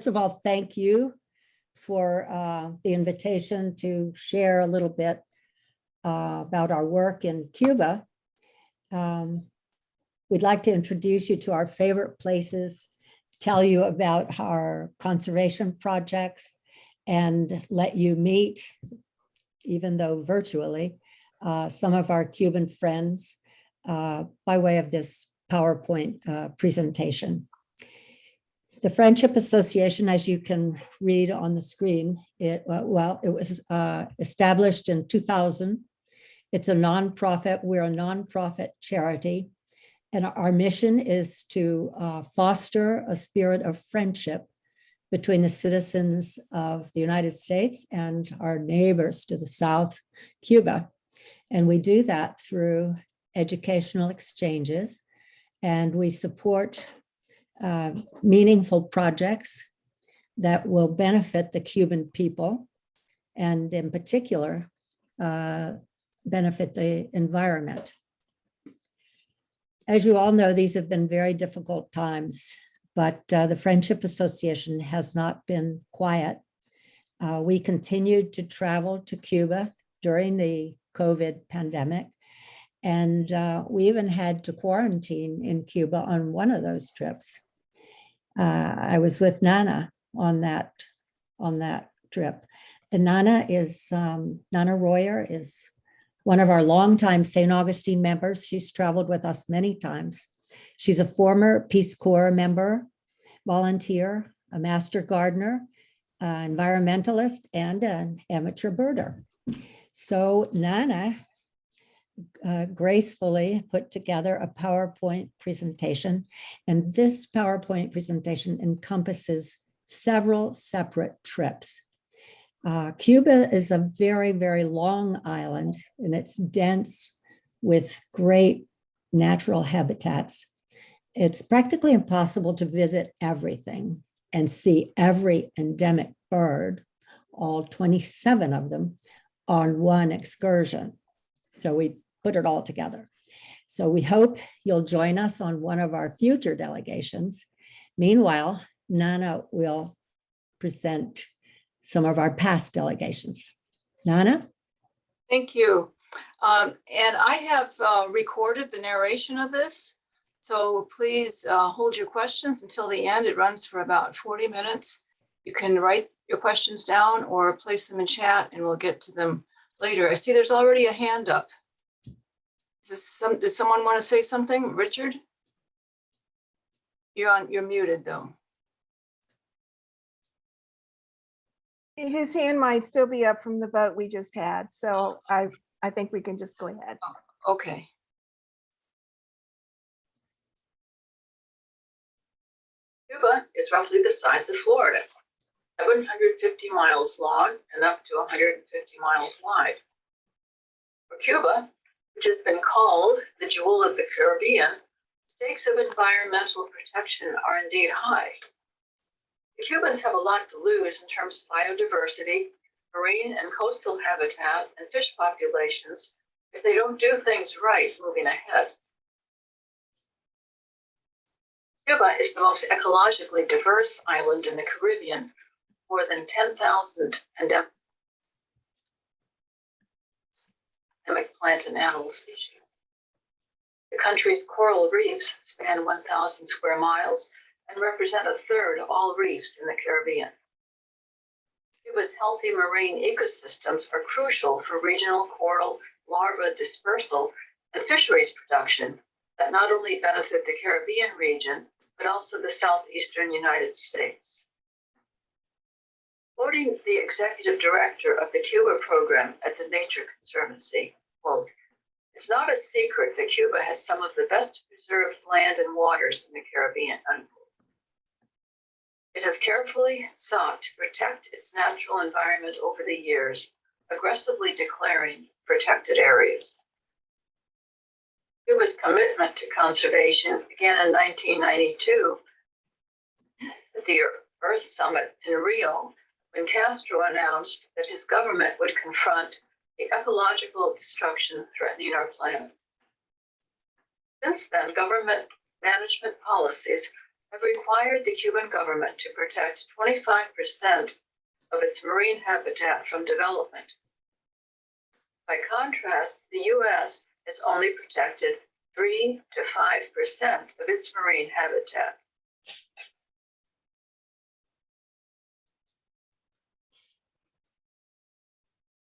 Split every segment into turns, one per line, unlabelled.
First of all, thank you for the invitation to share a little bit about our work in Cuba. We'd like to introduce you to our favorite places, tell you about our conservation projects, and let you meet, even though virtually, some of our Cuban friends by way of this PowerPoint presentation. The Friendship Association, as you can read on the screen, it was established in 2000. It's a nonprofit. We're a nonprofit charity. And our mission is to foster a spirit of friendship between the citizens of the United States and our neighbors to the south, Cuba. And we do that through educational exchanges, and we support meaningful projects that will benefit the Cuban people, and in particular, benefit the environment. As you all know, these have been very difficult times, but the Friendship Association has not been quiet. We continued to travel to Cuba during the COVID pandemic, and we even had to quarantine in Cuba on one of those trips. I was with Nana on that trip. And Nana Royer is one of our longtime St. Augustine members. She's traveled with us many times. She's a former Peace Corps member, volunteer, a master gardener, environmentalist, and an amateur birder. So Nana gracefully put together a PowerPoint presentation. And this PowerPoint presentation encompasses several separate trips. Cuba is a very, very long island, and it's dense with great natural habitats. It's practically impossible to visit everything and see every endemic bird, all 27 of them, on one excursion. So we put it all together. So we hope you'll join us on one of our future delegations. Meanwhile, Nana will present some of our past delegations. Nana?
Thank you. And I have recorded the narration of this. So please hold your questions until the end. It runs for about 40 minutes. You can write your questions down or place them in chat and we'll get to them later. I see there's already a hand up. Does someone want to say something? Richard? You're muted though.
His hand might still be up from the vote we just had, so I think we can just go ahead.
Oh, okay.
Cuba is roughly the size of Florida, 750 miles long and up to 150 miles wide. For Cuba, which has been called the jewel of the Caribbean, stakes of environmental protection are indeed high. The Cubans have a lot to lose in terms of biodiversity, marine and coastal habitat, and fish populations if they don't do things right moving ahead. Cuba is the most ecologically diverse island in the Caribbean, more than 10,000 endemic plant and animal species. The country's coral reefs span 1,000 square miles and represent a third of all reefs in the Caribbean. Cuba's healthy marine ecosystems are crucial for regional coral larva dispersal and fisheries production that not only benefit the Caribbean region, but also the southeastern United States. Quoting the executive director of the Cuba program at the Nature Conservancy, quote, "It's not a secret that Cuba has some of the best preserved land and waters in the Caribbean," unquote. It has carefully sought to protect its natural environment over the years, aggressively declaring protected areas. Cuba's commitment to conservation began in 1992 at the Earth Summit in Rio, when Castro announced that his government would confront the ecological destruction threatening our planet. Since then, government management policies have required the Cuban government to protect 25% of its marine habitat from development. By contrast, the US has only protected 3 to 5% of its marine habitat.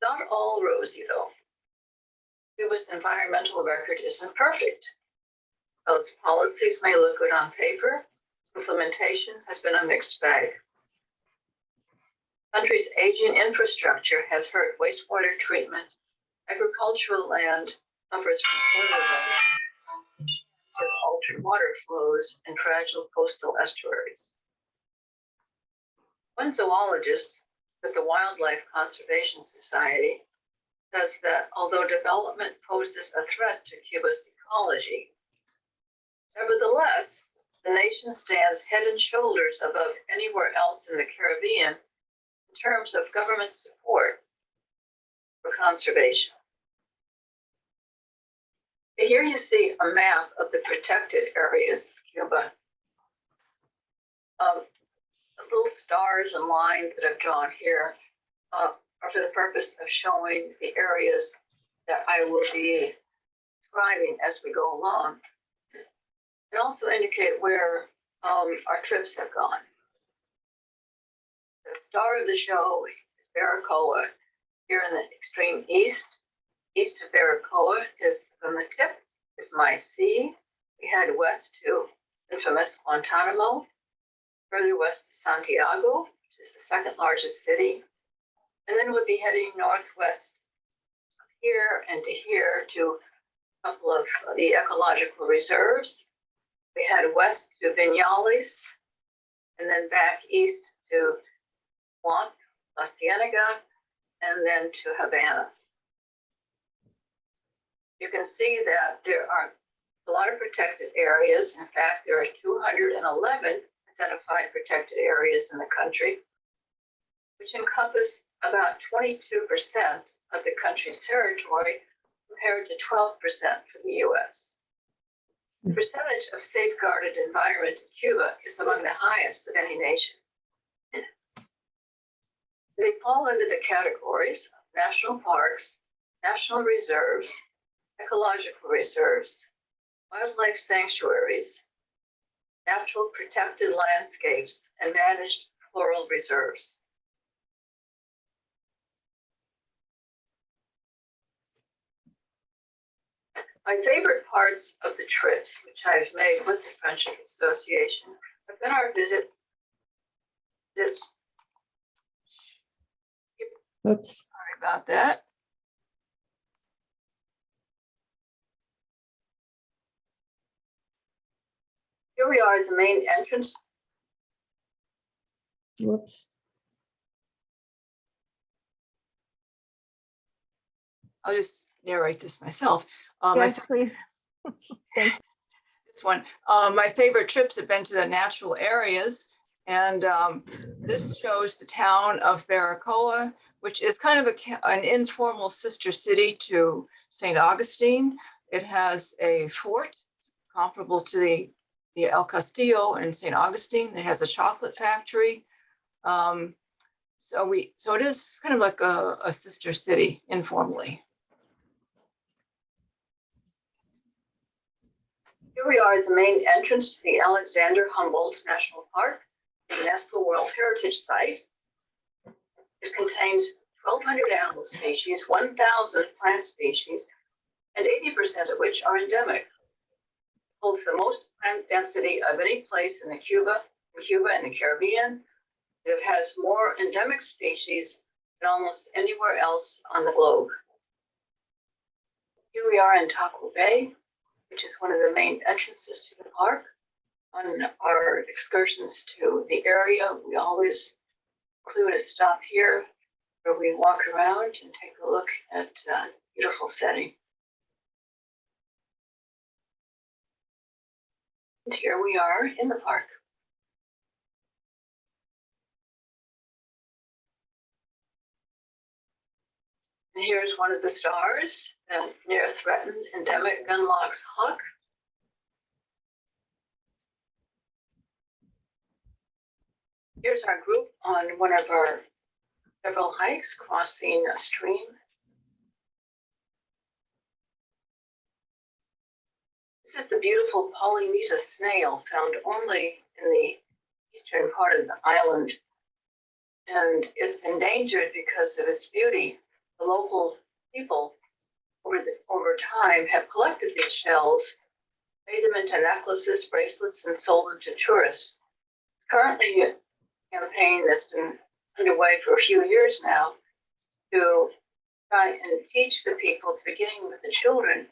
Not all rosy, though. Cuba's environmental record isn't perfect. While its policies may look good on paper, implementation has been a mixed bag. The country's aging infrastructure has hurt wastewater treatment, agricultural land suffers from soil erosion, have altered water flows, and fragile coastal estuaries. One zoologist at the Wildlife Conservation Society says that although development poses a threat to Cuba's ecology, nevertheless, the nation stands head and shoulders above anywhere else in the Caribbean in terms of government support for conservation. Here you see a map of the protected areas of Cuba. The little stars and lines that I've drawn here are for the purpose of showing the areas that I will be describing as we go along, and also indicate where our trips have gone. The star of the show is Baracoa. Here in the extreme east of Baracoa is from the tip is my sea. We head west to infamous Guantanamo, further west to Santiago, which is the second largest city. And then we'll be heading northwest here and to here to a couple of the ecological reserves. We head west to Viñales, and then back east to Juan, La Cienega, and then to Havana. You can see that there are a lot of protected areas. In fact, there are 211 identified protected areas in the country, which encompass about 22% of the country's territory compared to 12% for the US. The percentage of safeguarded environment in Cuba is among the highest of any nation. They fall into the categories of national parks, national reserves, ecological reserves, wildlife sanctuaries, natural protected landscapes, and managed floral reserves. My favorite parts of the trips, which I've made with the Friendship Association, have been our visits.
Oops.
Sorry about that.
Here we are at the main entrance.
Whoops.
I'll just narrate this myself. My
Yes, please.
this one. My favorite trips have been to the natural areas, and this shows the town of Baracoa, which is kind of an informal sister city to St. Augustine. It has a fort comparable to the El Castillo in St. Augustine. It has a chocolate factory. So it is kind of like a sister city informally.
Here we are at the main entrance to the Alexander Humboldt National Park, a UNESCO World Heritage Site. It contains 1,200 animal species, 1,000 plant species, and 80% of which are endemic. It holds the most plant density of any place in Cuba and the Caribbean. It has more endemic species than almost anywhere else on the globe. Here we are in Taco Bay, which is one of the main entrances to the park. On our excursions to the area, we always include a stop here where we walk around and take a look at a beautiful setting. And here we are in the park. And here's one of the stars, near threatened endemic gunlock's hawk. Here's our group on one of our several hikes crossing a stream. This is the beautiful Polymeta snail found only in the eastern part of the island. And it's endangered because of its beauty. The local people over time have collected these shells, made them into necklaces, bracelets, and sold them to tourists. Currently, a campaign that's been underway for a few years now to try and teach the people, beginning with the children,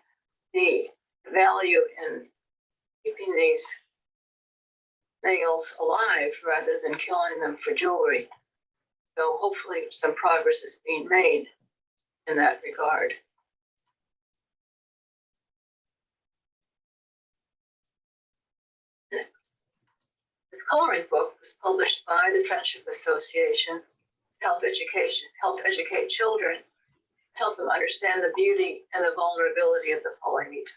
the value in keeping these snails alive rather than killing them for jewelry. So hopefully some progress is being made in that regard. This coloring book was published by the Friendship Association to help educate children, help them understand the beauty and the vulnerability of the polymeta.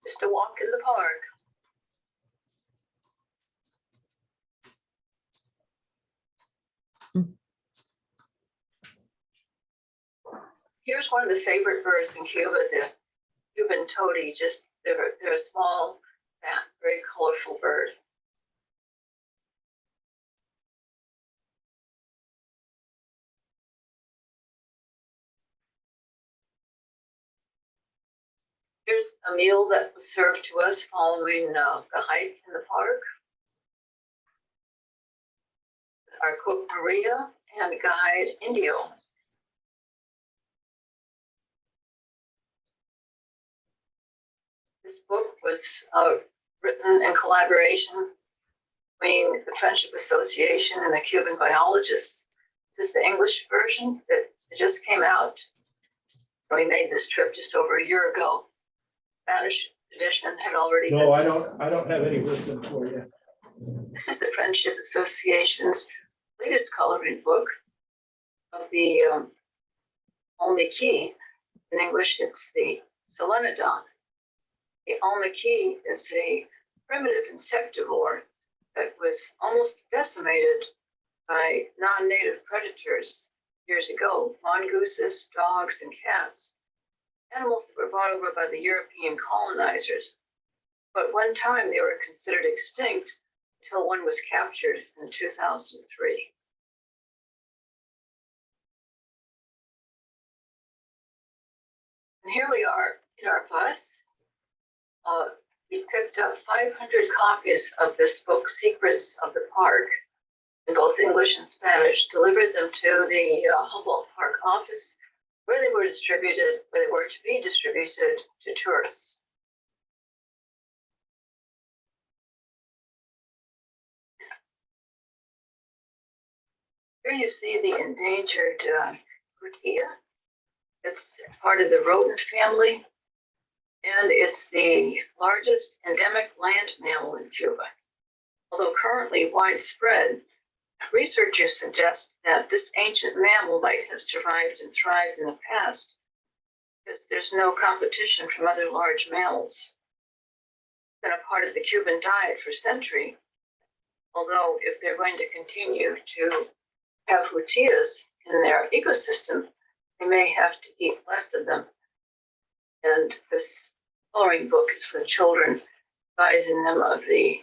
Just a walk in the park. Here's one of the favorite birds in Cuba, the Cuban tody. They're a small, fat, very colorful bird. Here's a meal that was served to us following the hike in the park. Our cook Maria and guide Indio. This book was written in collaboration between the Friendship Association and the Cuban biologists. This is the English version that just came out. We made this trip just over a year ago. Spanish edition had already
No, I don't have any wisdom for you.
This is the Friendship Association's latest coloring book of the Almaquí. In English, it's the Solenodon. The Almaquí is a primitive insectivore that was almost decimated by non-native predators years ago, mongooses, dogs, and cats, animals that were brought over by the European colonizers. But one time they were considered extinct until one was captured in 2003. And here we are in our bus. We picked up 500 copies of this book, Secrets of the Park, in both English and Spanish, delivered them to the Humboldt Park office, where they were to be distributed to tourists. Here you see the endangered Cutia. It's part of the rodent family, and it's the largest endemic land mammal in Cuba. Although currently widespread, researchers suggest that this ancient mammal might have survived and thrived in the past because there's no competition from other large mammals. It's been a part of the Cuban diet for centuries, although if they're going to continue to have Jutias in their ecosystem, they may have to eat less of them. And this coloring book is for children, advising them of the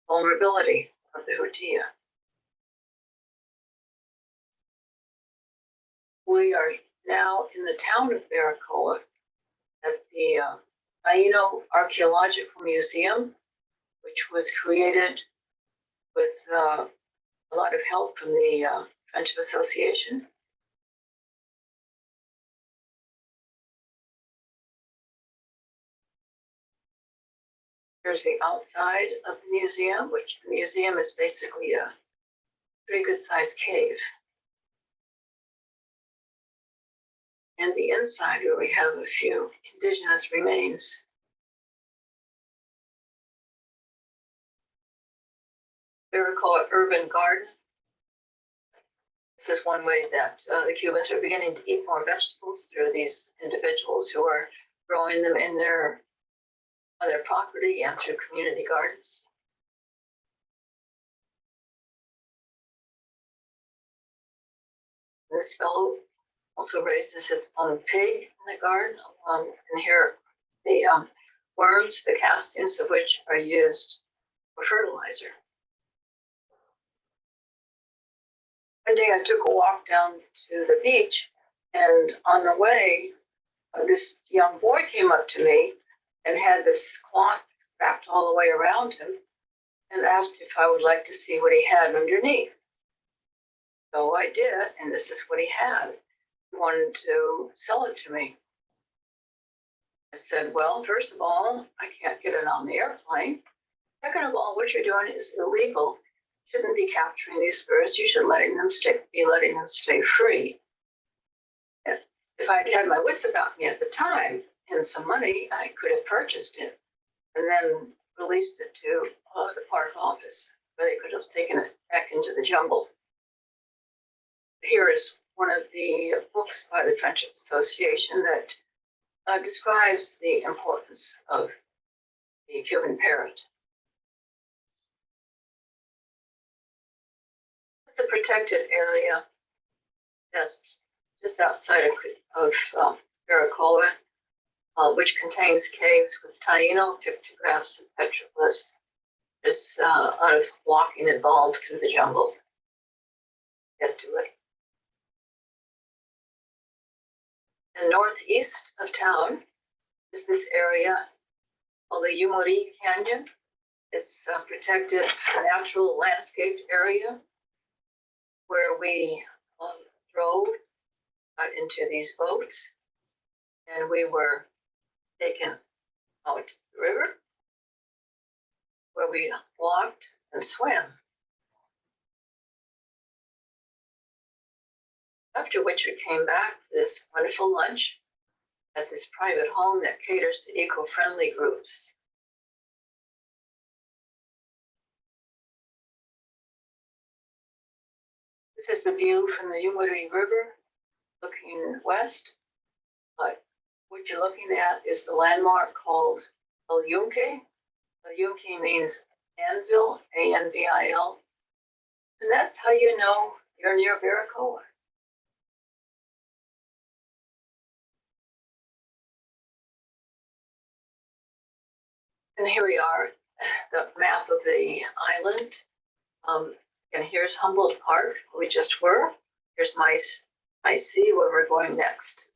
vulnerability of the Jutia. We are now in the town of Baracoa at the Aino Archaeological Museum, which was created with a lot of help from the Friendship Association. Here's the outside of the museum, which the museum is basically a pretty good sized cave. And the inside, where we have a few indigenous remains. Baracoa Urban Garden. This is one way that the Cubans are beginning to eat more vegetables through these individuals who are growing them in their on their property and through community gardens. This fellow also raises his own pig in the garden. And here are the worms, the castings of which are used for fertilizer. One day I took a walk down to the beach, and on the way, this young boy came up to me and had this cloth wrapped all the way around him and asked if I would like to see what he had underneath. So I did, and this is what he had. He wanted to sell it to me. I said, well, first of all, I can't get it on the airplane. Second of all, what you're doing is illegal. You shouldn't be capturing these birds. You should be letting them stay free. If I'd had my wits about me at the time and some money, I could have purchased it and then released it to the park office, where they could have taken it back into the jungle. Here is one of the books by the Friendship Association that describes the importance of the Cuban parrot. It's a protected area that's just outside of Baracoa, which contains caves with taino, pictographs, and petroglyphs. There's a lot of walking involved through the jungle. Get to it. And northeast of town is this area called the Yumuri Canyon. It's a protected natural landscaped area where we drove out into these boats, and we were taken out to the river where we walked and swam. After which we came back for this wonderful lunch at this private home that caters to eco-friendly groups. This is the view from the Yumuri River looking west. But what you're looking at is the landmark called El Yunque. El Yunque means anvil, A-N-V-I-L. And that's how you know you're near Baracoa. And here we are, the map of the island. And here's Humboldt Park, where we just were. Here's I see where we're going next.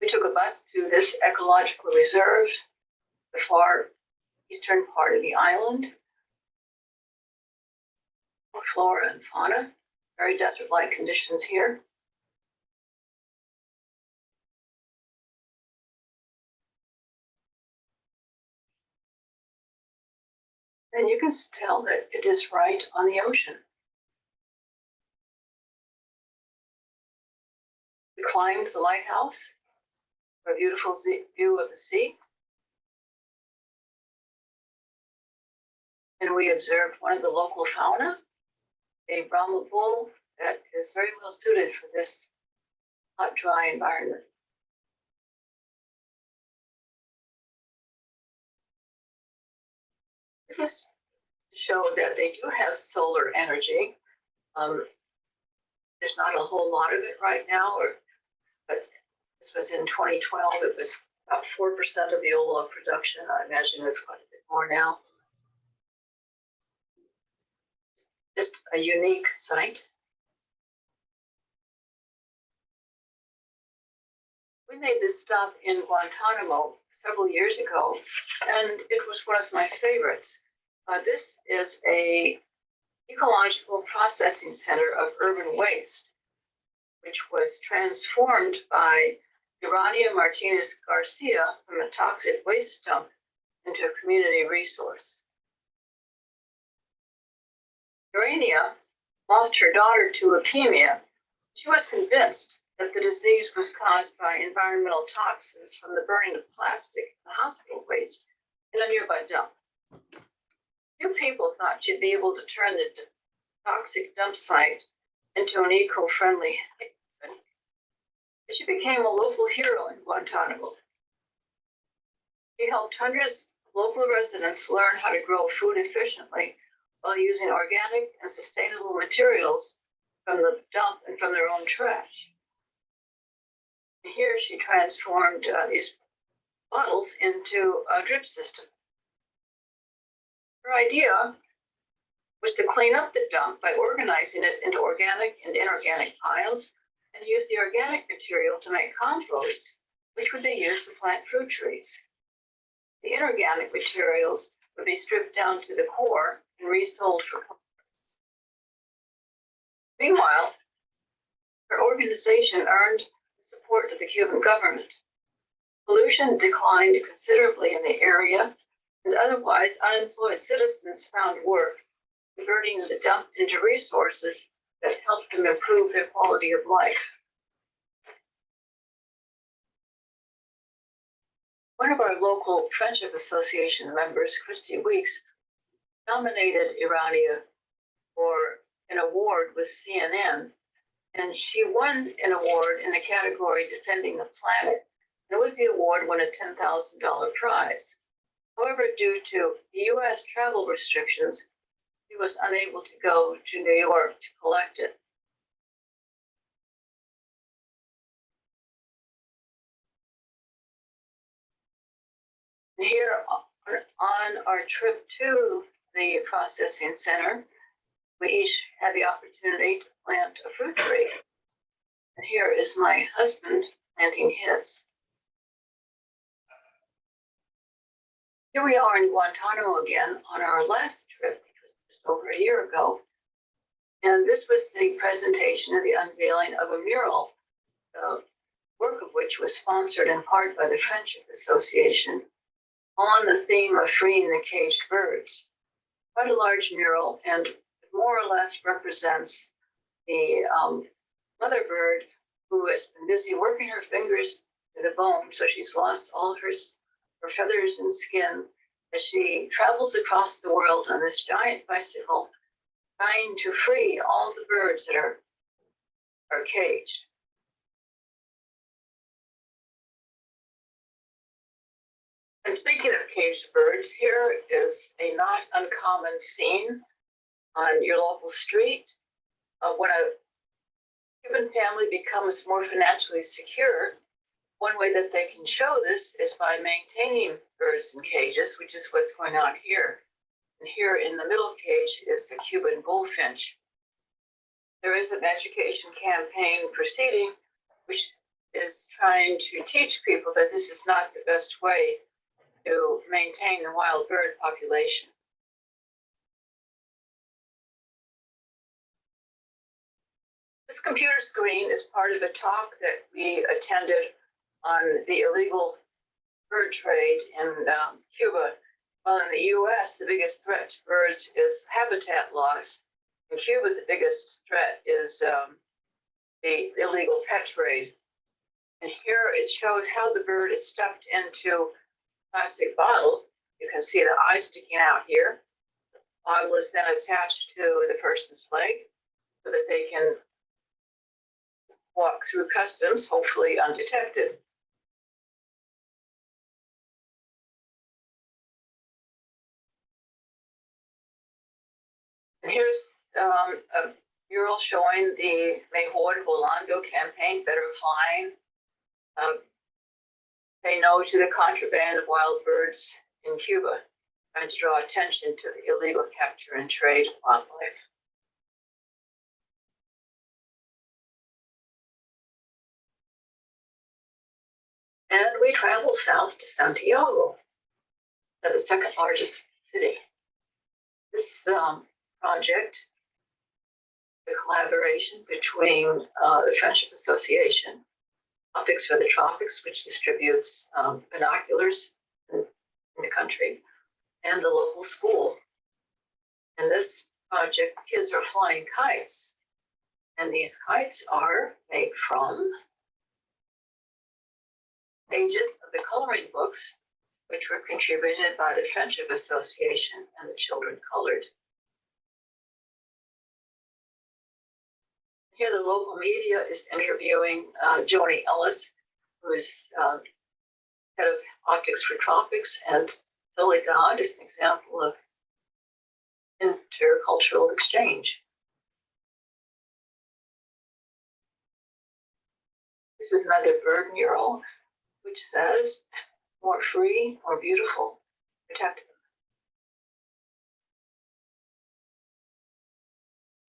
We took a bus to this ecological reserve, the far eastern part of the island. Flora and fauna, very desert-like conditions here. And you can tell that it is right on the ocean. We climbed the lighthouse for a beautiful view of the sea. And we observed one of the local fauna, a Brahma bull that is very well suited for this hot, dry environment. This is to show that they do have solar energy. There's not a whole lot of it right now, but this was in 2012. It was about 4% of the overall production. I imagine it's quite a bit more now. Just a unique site. We made this stop in Guantanamo several years ago, and it was one of my favorites. This is a ecological processing center of urban waste, which was transformed by Urania Martinez Garcia from a toxic waste dump into a community resource. Urania lost her daughter to leukemia. She was convinced that the disease was caused by environmental toxins from the burning of plastic and hospital waste in a nearby dump. Few people thought she'd be able to turn the toxic dump site into an eco-friendly haven. She became a local hero in Guantanamo. She helped hundreds of local residents learn how to grow food efficiently while using organic and sustainable materials from the dump and from their own trash. Here she transformed these bottles into a drip system. Her idea was to clean up the dump by organizing it into organic and inorganic piles and use the organic material to make compost, which would be used to plant fruit trees. The inorganic materials would be stripped down to the core and resold for compost. Meanwhile, her organization earned the support of the Cuban government. Pollution declined considerably in the area, and otherwise unemployed citizens found work, converting the dump into resources that helped them improve their quality of life. One of our local Friendship Association members, Christy Weeks, nominated Irania for an award with CNN, and she won an award in the category Defending the Planet, and with the award won a $10,000 prize. However, due to US travel restrictions, she was unable to go to New York to collect it. And here on our trip to the processing center, we each had the opportunity to plant a fruit tree. And here is my husband planting his. Here we are in Guantanamo again on our last trip, which was just over a year ago. And this was the presentation of the unveiling of a mural, the work of which was sponsored in part by the Friendship Association on the theme of freeing the caged birds. Quite a large mural, and more or less represents the mother bird who has been busy working her fingers to the bone, so she's lost all of her feathers and skin as she travels across the world on this giant bicycle, trying to free all the birds that are caged. And speaking of caged birds, here is a not uncommon scene on your local street. When a Cuban family becomes more financially secure, one way that they can show this is by maintaining birds in cages, which is what's going on here. And here in the middle cage is the Cuban bullfinch. There is an education campaign proceeding, which is trying to teach people that this is not the best way to maintain the wild bird population. This computer screen is part of a talk that we attended on the illegal bird trade in Cuba. While in the US, the biggest threat to birds is habitat loss. In Cuba, the biggest threat is the illegal pet trade. And here it shows how the bird is stuffed into a plastic bottle. You can see the eye sticking out here. The bottle is then attached to the person's leg so that they can walk through customs, hopefully undetected. And here's a mural showing the Mejor Volando campaign, Better Flying. Say no to the contraband of wild birds in Cuba, trying to draw attention to the illegal capture and trade of wildlife. And we traveled south to Santiago, the second largest city. This project, the collaboration between the Friendship Association, Optics for the Tropics, which distributes binoculars in the country, and the local school. In this project, kids are flying kites, and these kites are made from pages of the coloring books, which were contributed by the Friendship Association, and the children colored. Here, the local media is interviewing Joni Ellis, who is head of optics for tropics, and Soledad is an example of intercultural exchange. This is another bird mural, which says, more free, more beautiful, protect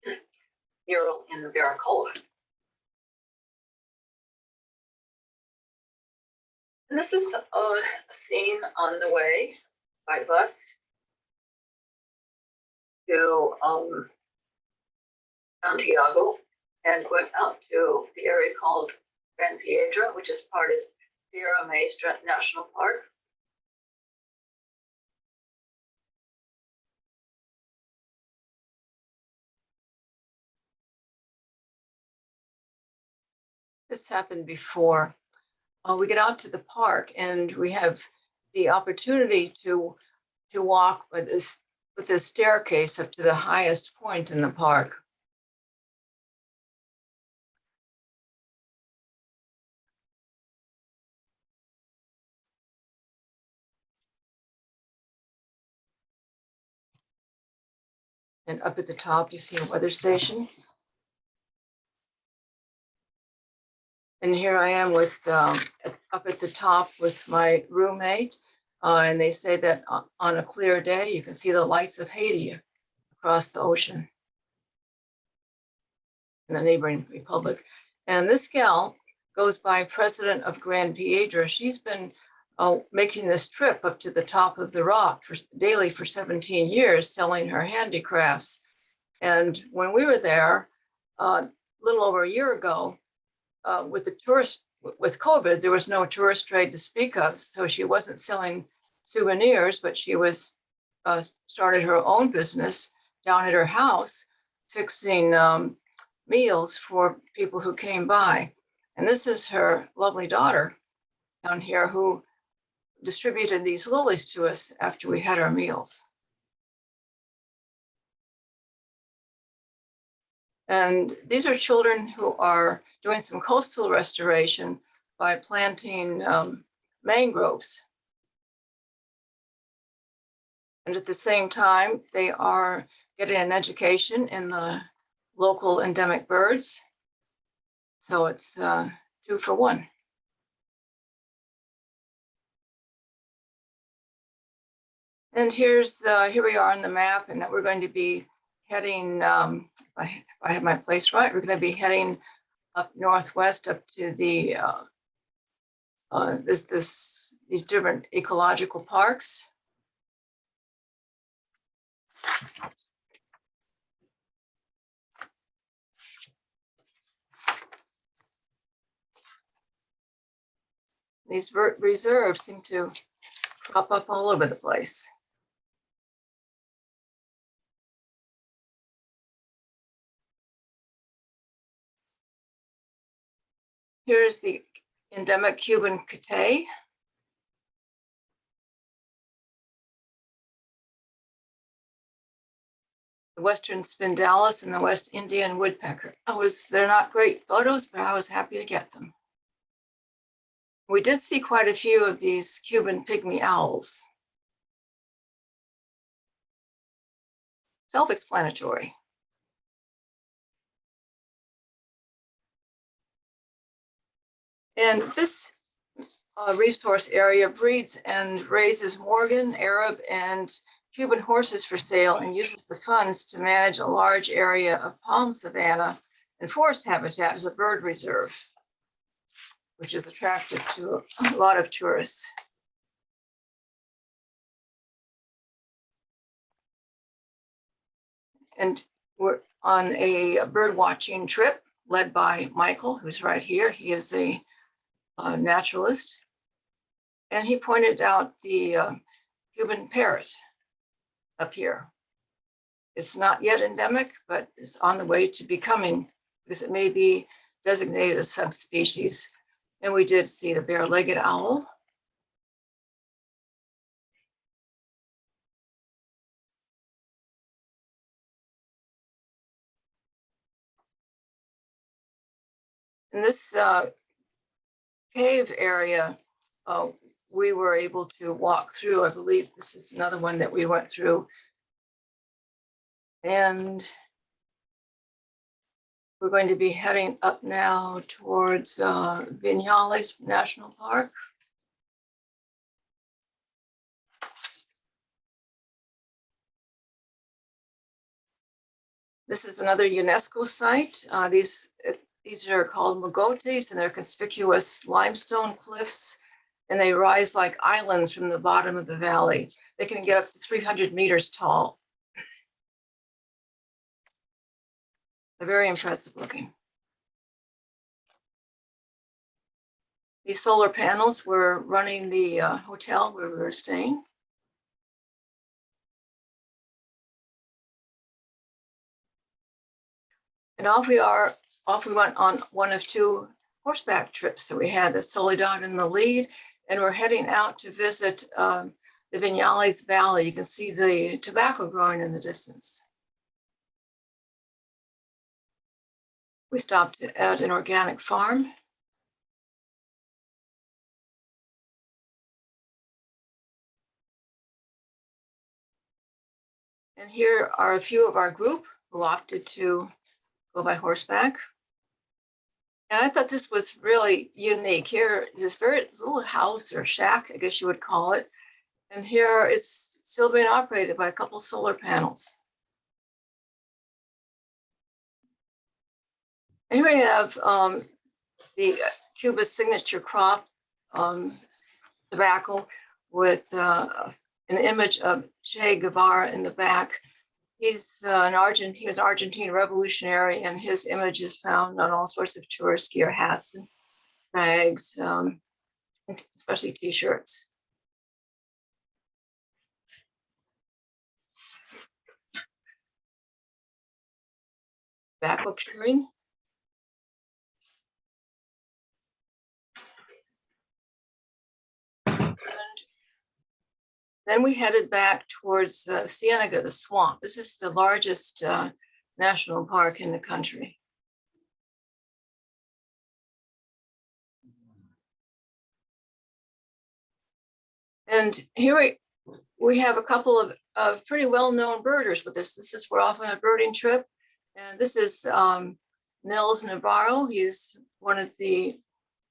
them. Mural in Baracoa. And this is a scene on the way by bus to Santiago, and went out to the area called San Piedra, which is part of Sierra Maestra National Park.
This happened before. We get out to the park and we have the opportunity to walk with this staircase up to the highest point in the park. And up at the top, you see a weather station. And here I am with up at the top with my roommate. And they say that on a clear day, you can see the lights of Haiti across the ocean in the neighboring republic. And this gal goes by president of Grand Piedra. She's been making this trip up to the top of the rock daily for 17 years, selling her handicrafts. And when we were there a little over a year ago, with COVID, there was no tourist trade to speak of. So she wasn't selling souvenirs, but she was started her own business down at her house, fixing meals for people who came by. And this is her lovely daughter down here who distributed these lilies to us after we had our meals. And these are children who are doing some coastal restoration by planting mangroves. And at the same time, they are getting an education in the local endemic birds. So it's 2 for 1. And here we are on the map, and we're going to be heading, if I have my place right, we're going to be heading up northwest up to the these different ecological parks. These reserves seem to crop up all over the place. Here's the endemic Cuban catay. The Western spindalis and the West Indian woodpecker. They're not great photos, but I was happy to get them. We did see quite a few of these Cuban pygmy owls. Self-explanatory. And this resource area breeds and raises Morgan, Arab, and Cuban horses for sale and uses the funds to manage a large area of palm savanna and forest habitat as a bird reserve, which is attractive to a lot of tourists. And we're on a bird watching trip led by Michael, who's right here. He is a naturalist. And he pointed out the Cuban parrot up here. It's not yet endemic, but it's on the way to becoming, because it may be designated a subspecies. And we did see the bare-legged owl. In this cave area we were able to walk through. I believe this is another one that we went through. And we're going to be heading up now towards Viñales National Park. This is another UNESCO site. These are called mogotes, and they're conspicuous limestone cliffs, and they rise like islands from the bottom of the valley. They can get up to 300 meters tall. They're very impressive looking. These solar panels were running the hotel where we were staying. And off we went on one of two horseback trips that we had, the Soledad in the lead, and we're heading out to visit the Viñales Valley. You can see the tobacco growing in the distance. We stopped at an organic farm. And here are a few of our group who opted to go by horseback. And I thought this was really unique. Here, this little house or shack, I guess you would call it. And here it's still being operated by a couple solar panels. And here we have the Cuba's signature crop, tobacco, with an image of Che Guevara in the back. He's an Argentine revolutionary, and his image is found on all sorts of tourist gear, hats and bags, especially t-shirts. Tobacco curing. And then we headed back towards Cienega, the swamp. This is the largest national park in the country. And here we have a couple of pretty well-known birders with us. This is, we're off on a birding trip. And this is Nils Navarro. He's one of the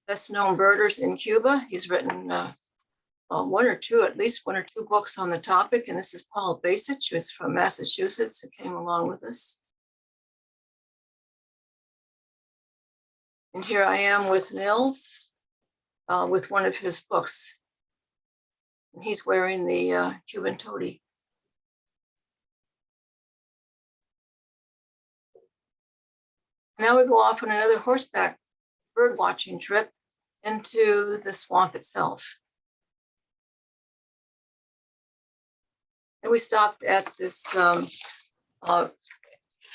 best known birders in Cuba. He's written at least one or two books on the topic. And this is Paul Basich, who's from Massachusetts, who came along with us. And here I am with Nils, with one of his books. And he's wearing the Cuban toady. Now we go off on another horseback bird watching trip into the swamp itself. And we stopped at this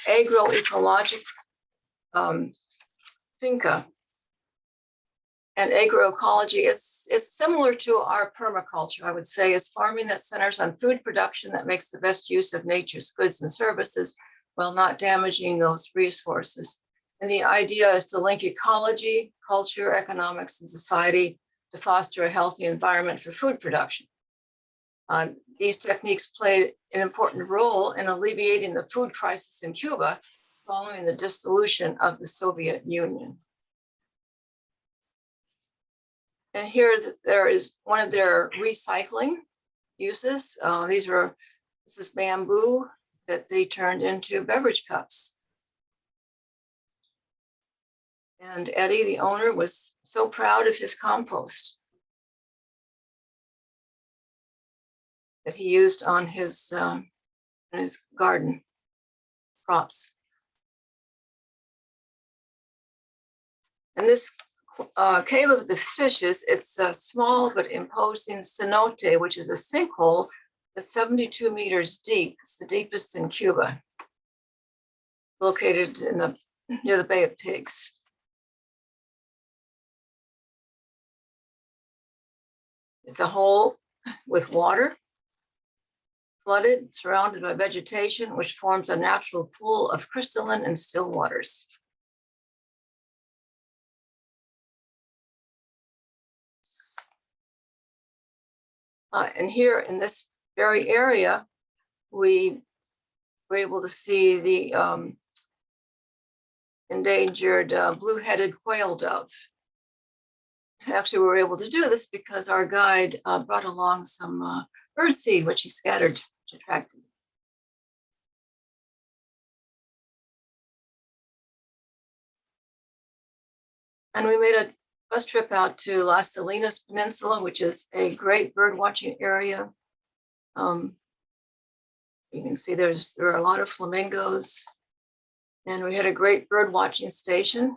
agroecologic finca. And agroecology is similar to our permaculture, I would say. It's farming that centers on food production that makes the best use of nature's goods and services while not damaging those resources. And the idea is to link ecology, culture, economics, and society to foster a healthy environment for food production. These techniques played an important role in alleviating the food crisis in Cuba following the dissolution of the Soviet Union. And there is one of their recycling uses. This is bamboo that they turned into beverage cups. And Eddie, the owner, was so proud of his compost that he used on his garden crops. And this Cave of the Fishes, it's a small but imposing cenote, which is a sinkhole that's 72 meters deep. It's the deepest in Cuba, located near the Bay of Pigs. It's a hole with water, flooded, surrounded by vegetation, which forms a natural pool of crystalline and still waters. And here in this very area, we were able to see the endangered blue-headed quail dove. Actually, we were able to do this because our guide brought along some birdseed, which he scattered to attract them. And we made a bus trip out to Las Salinas Peninsula, which is a great bird watching area. You can see there are a lot of flamingos, and we had a great bird watching station.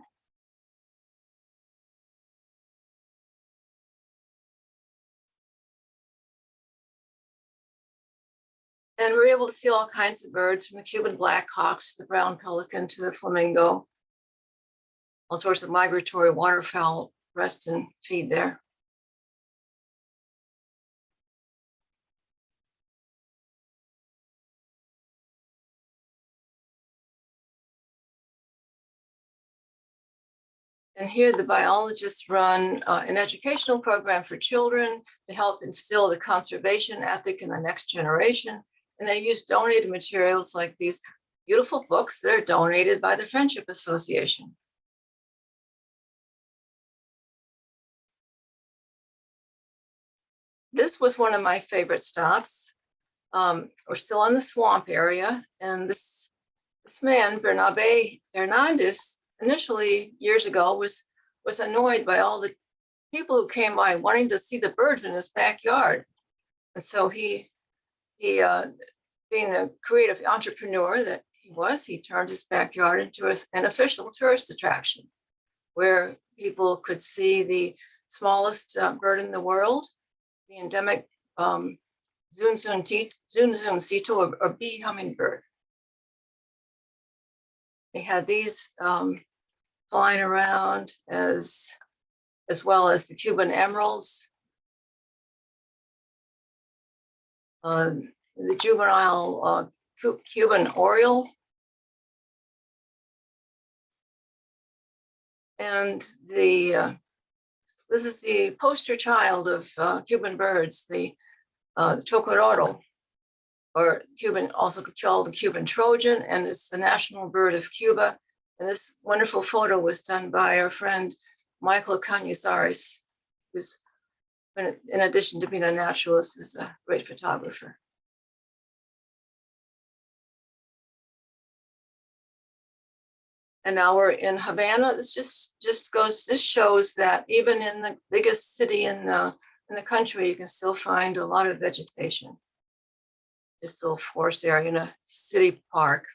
And we were able to see all kinds of birds, from the Cuban blackhawks, to the brown pelican, to the flamingo. All sorts of migratory waterfowl rest and feed there. And here the biologists run an educational program for children to help instill the conservation ethic in the next generation. And they use donated materials like these beautiful books that are donated by the Friendship Association. This was one of my favorite stops. We're still in the swamp area, and this man, Bernabe Hernandez, initially years ago was annoyed by all the people who came by wanting to see the birds in his backyard. And so he being the creative entrepreneur that he turned his backyard into an official tourist attraction where people could see the smallest bird in the world, the endemic Zunzuncito, or bee hummingbird. They had these flying around as well as the Cuban emeralds, the juvenile Cuban oriole, and this is the poster child of Cuban birds, the chocororo, or Cuban, also called the Cuban Trojan, and it's the national bird of Cuba. And this wonderful photo was done by our friend Michael Cañizares, who's, in addition to being a naturalist, is a great photographer. And now we're in Havana. This this shows that even in the biggest city in the country, you can still find a lot of vegetation. Just a little forest area in a city park.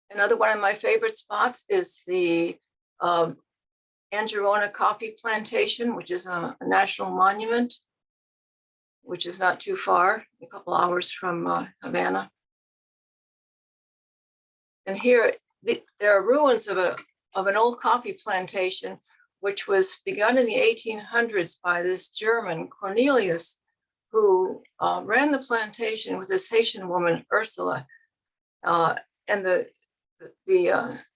Another one of my favorite spots is the Angerona coffee plantation, which is a national monument, which is not too far, a couple hours from Havana. And here there are ruins of an old coffee plantation, which was begun in the 1800s by this German Cornelius, who ran the plantation with this Haitian woman, Ursula. And the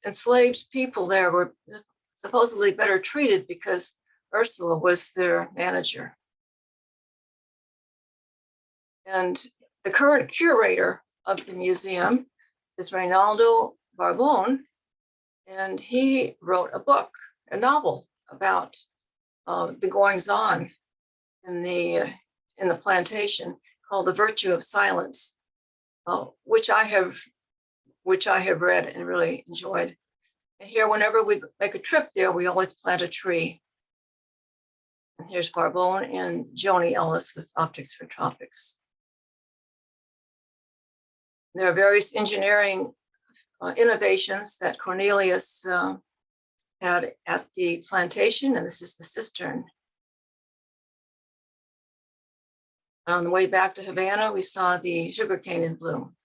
enslaved people there were supposedly better treated because Ursula was their manager. And the current curator of the museum is Reynaldo Barbone, and he wrote a book, a novel about the goings-on in the plantation called The Virtue of Silence, which I have read and really enjoyed. And here, whenever we make a trip there, we always plant a tree. And here's Barbone and Joni Ellis with Optics for Tropics. There are various engineering innovations that Cornelius had at the plantation, and this is the cistern. And on the way back to Havana, we saw the sugarcane in bloom.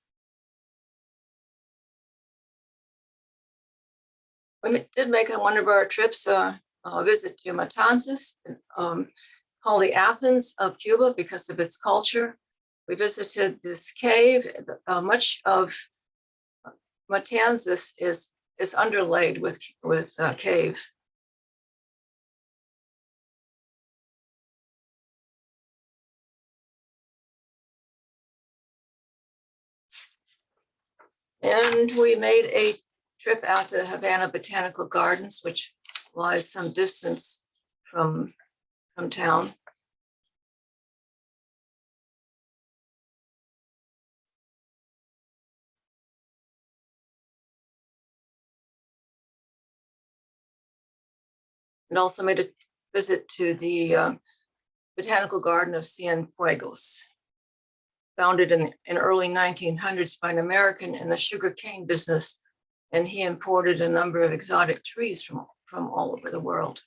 We did make on one of our trips a visit to Matanzas, called the Athens of Cuba because of its culture. We visited this cave. Much of Matanzas is underlaid with cave. And we made a trip out to the Havana Botanical Gardens, which lies some distance from town. And also made a visit to the Botanical Garden of Cienfuegos, founded in early 1900s by an American in the sugarcane business, and he imported a number of exotic trees from all over the world.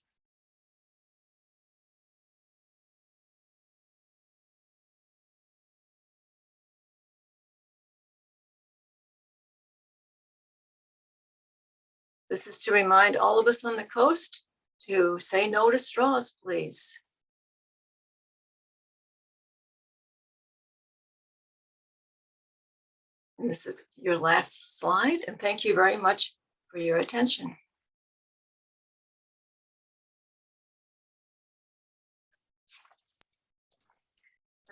This is to remind all of us on the coast to say no to straws, please. And this is your last slide, and thank you very much for your attention.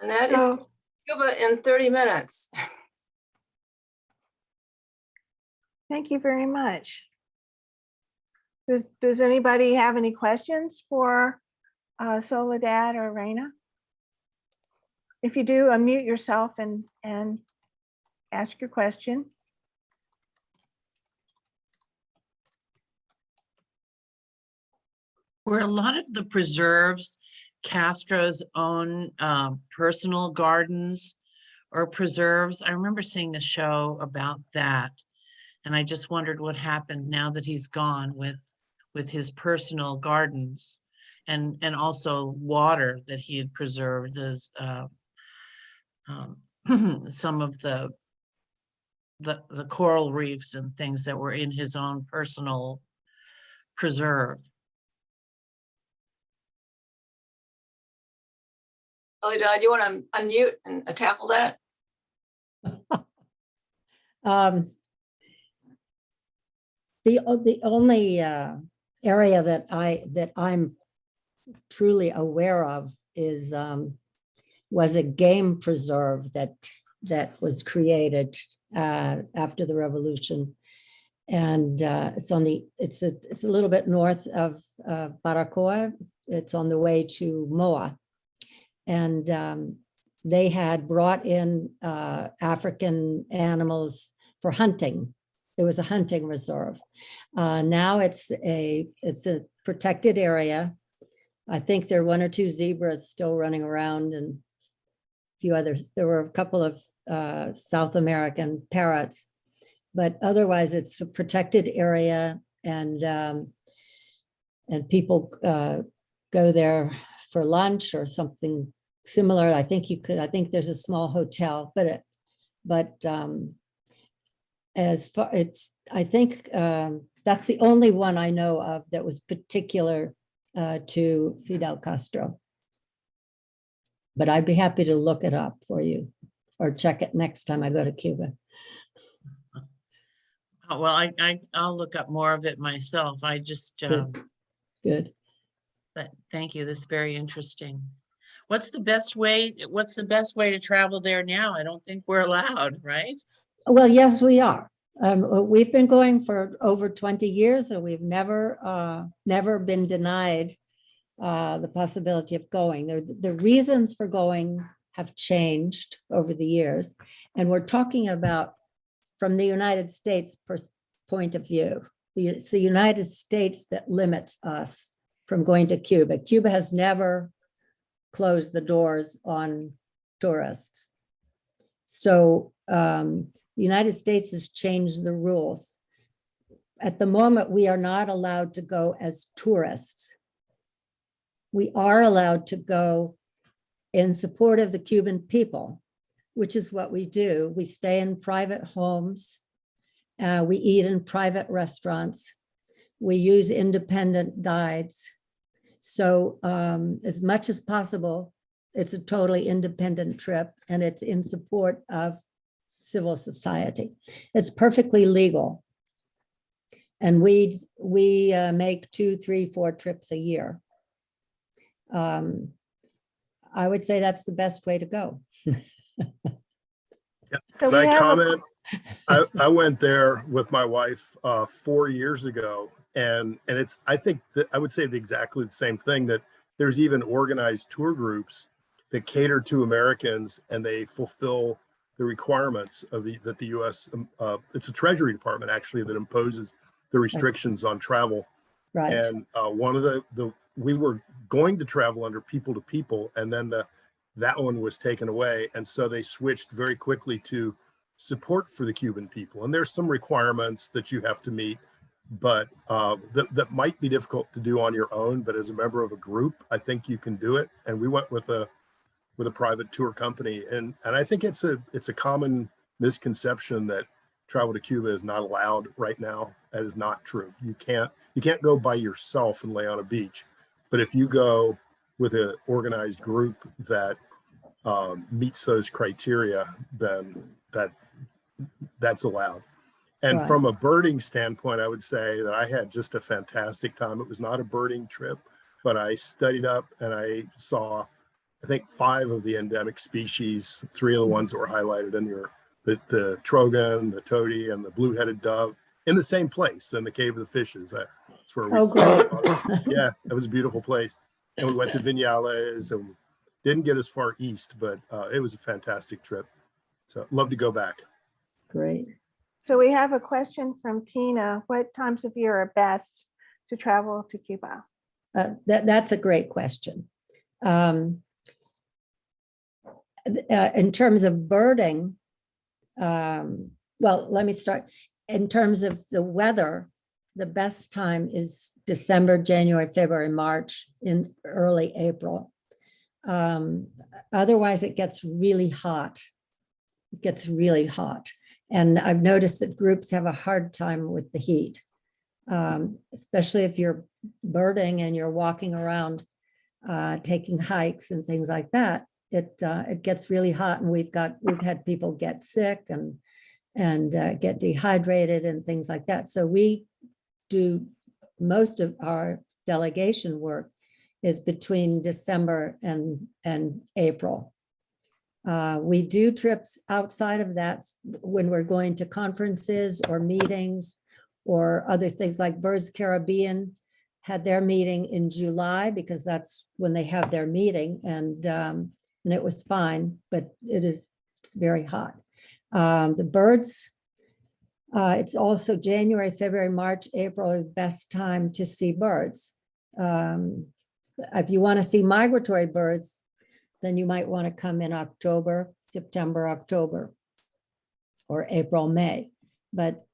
And that is
So,
Cuba in 30 minutes.
thank you very much. Does anybody have any questions for Soledad or Reina? If you do, unmute yourself and ask your question.
Were a lot of the preserves Castro's own personal gardens or preserves? I remember seeing a show about that, and I just wondered what happened now that he's gone with his personal gardens, and also water that he had preserved as some of the coral reefs and things that were in his own personal preserve.
Soledad, you want to unmute and tackle that?
The only area that I'm truly aware of is was a game preserve that was created after the revolution, and it's a little bit north of Baracoa. It's on the way to Moa, and they had brought in African animals for hunting. It was a hunting reserve. Now it's a protected area. I think there are 1 or 2 zebras still running around, and a few others. There were a couple of South American parrots, but otherwise it's a protected area, and people go there for lunch or something similar. I think there's a small hotel, but as far I think that's the only one I know of that was particular to Fidel Castro. But I'd be happy to look it up for you or check it next time I go to Cuba.
Oh, well, I'll look up more of it myself. I just,
Good.
but thank you. This is very interesting. What's the best way to travel there now? I don't think we're allowed, right?
Well, yes, we are. We've been going for over 20 years, and we've never been denied the possibility of going. The reasons for going have changed over the years, and we're talking about from the United States point of view. It's the United States that limits us from going to Cuba. Cuba has never closed the doors on tourists. So the United States has changed the rules. At the moment, we are not allowed to go as tourists. We are allowed to go in support of the Cuban people, which is what we do. We stay in private homes. We eat in private restaurants. We use independent guides. So as much as possible, it's a totally independent trip, and it's in support of civil society. It's perfectly legal. And we make 2, 3, 4 trips a year. I would say that's the best way to go.
So
Can I comment? I went there with my wife 4 years ago, and it's, I think that I would say exactly the same thing, that there's even organized tour groups that cater to Americans, and they fulfill the requirements of that the U.S. It's a Treasury Department actually that imposes the restrictions on travel.
Right.
And one of the we were going to travel under people to people, and then that one was taken away, and so they switched very quickly to support for the Cuban people. And there's some requirements that you have to meet, but that might be difficult to do on your own. But as a member of a group, I think you can do it. And we went with a private tour company, and I think it's a common misconception that travel to Cuba is not allowed right now. That is not true. You can't go by yourself and lay on a beach, but if you go with an organized group that meets those criteria, then that's allowed. And
Right.
from a birding standpoint, I would say that I had just a fantastic time. It was not a birding trip, but I studied up and I saw, I think, 5 of the endemic species, 3 of the ones that were highlighted in the trogon, the toady, and the blue-headed dove in the same place in the Cave of the Fishes. That's where we
Oh, great.
Yeah, that was a beautiful place. And we went to Viñales and didn't get as far east, but it was a fantastic trip. So love to go back.
Great.
So we have a question from Tina. What times of year are best to travel to Cuba?
That's a great question. In terms of birding, well, let me start. In terms of the weather, the best time is December, January, February, March, in early April. Otherwise, it gets really hot. It gets really hot. And I've noticed that groups have a hard time with the heat, especially if you're birding and you're walking around, taking hikes and things like that. It gets really hot, and we've had people get sick and get dehydrated and things like that. So we do most of our delegation work is between December and April. We do trips outside of that when we're going to conferences or meetings or other things, like Birds Caribbean had their meeting in July because that's when they have their meeting, and it was fine, but it's very hot. The birds, it's also January, February, March, April are the best time to see birds. If you want to see migratory birds, then you might want to come in October, September, October, or April, May. But,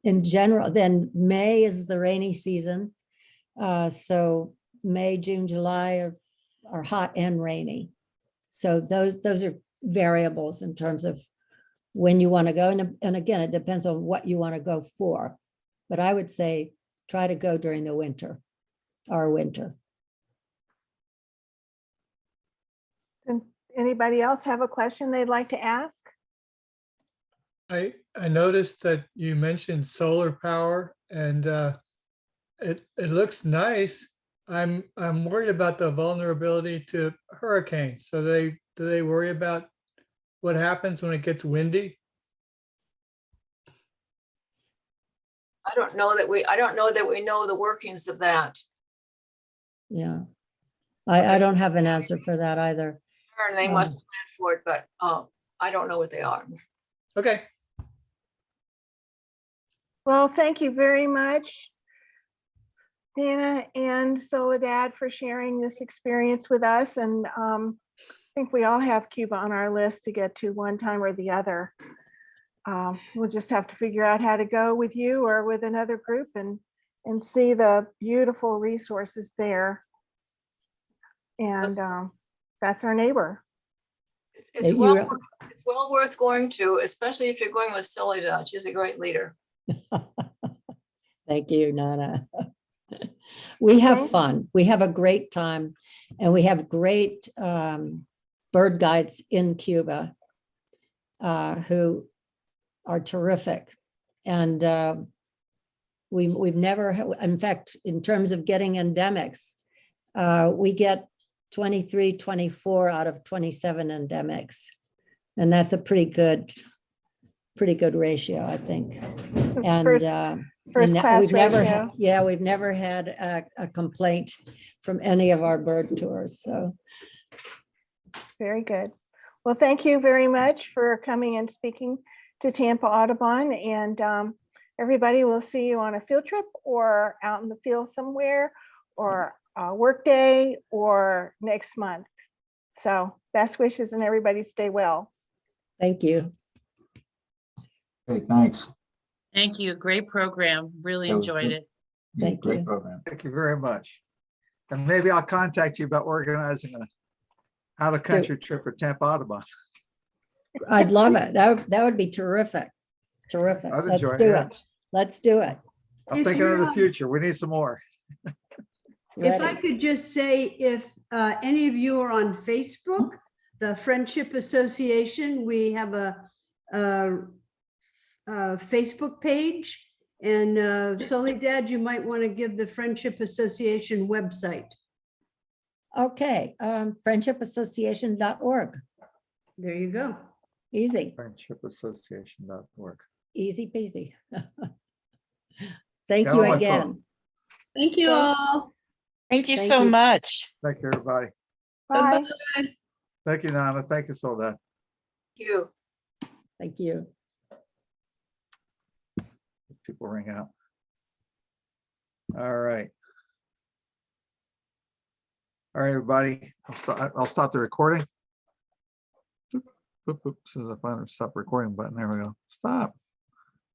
in general, then May is the rainy season. So May, June, July are hot and rainy. So those are variables in terms of when you want to go. And again, it depends on what you want to go for. But I would say try to go during the winter, our winter.
And anybody else have a question they'd like to ask?
I noticed that you mentioned solar power, and it looks nice. I'm worried about the vulnerability to hurricanes. So do they worry about what happens when it gets windy?
I don't know that we know the workings of that.
Yeah. I don't have an answer for that either.
And they must plan for it, but I don't know what they are.
Okay.
Well, thank you very much, Dana and Soledad, for sharing this experience with us. And I think we all have Cuba on our list to get to one time or the other. We'll just have to figure out how to go with you or with another group and see the beautiful resources there. And that's our neighbor.
It's well worth going to, especially if you're going with Soledad. She's a great leader.
Thank you, Nana. We have fun. We have a great time, and we have great bird guides in Cuba who are terrific. And we've never, in fact, in terms of getting endemics, we get 23, 24 out of 27 endemics. And that's a pretty good ratio, I think. And
First
and
class
we've never
ratio.
had, yeah, we've never had a complaint from any of our bird tours. So
Very good. Well, thank you very much for coming and speaking to Tampa Audubon, and everybody will see you on a field trip or out in the field somewhere, or a work day, or next month. So best wishes, and everybody stay well.
thank you.
Okay, thanks.
Thank you. Great program. Really
That was
enjoyed
good.
it.
Yeah,
Thank
great
you.
program.
Thank you very much. And maybe I'll contact you about organizing an out-of-country trip for Tampa Audubon.
I'd love it. That would be terrific. Terrific.
I'd
Let's
enjoy it,
do
yeah.
it. Let's do it.
I'm
If
thinking of
you're
the
on-
future. We need some more.
If I
Ready.
could just say, if any of you are on Facebook, the Friendship Association, we have a Facebook page. And Soledad, you might want to give the Friendship Association website.
Okay, friendshipassociation.org.
There you go.
Easy,
Friendshipassociation.org.
easy peasy. Thank
Got
you
all my
again.
phone.
Thank you all.
Thank you
Thank
so
you.
much.
Thank you, everybody.
Bye.
Bye-bye.
Thank you, Nana. Thank you, Soledad.
You.
Thank you.
People ring out. All right. All right, everybody. I'll stop the recording. Boop, boop, boop. As soon as I find the stop recording button, there we go. Stop.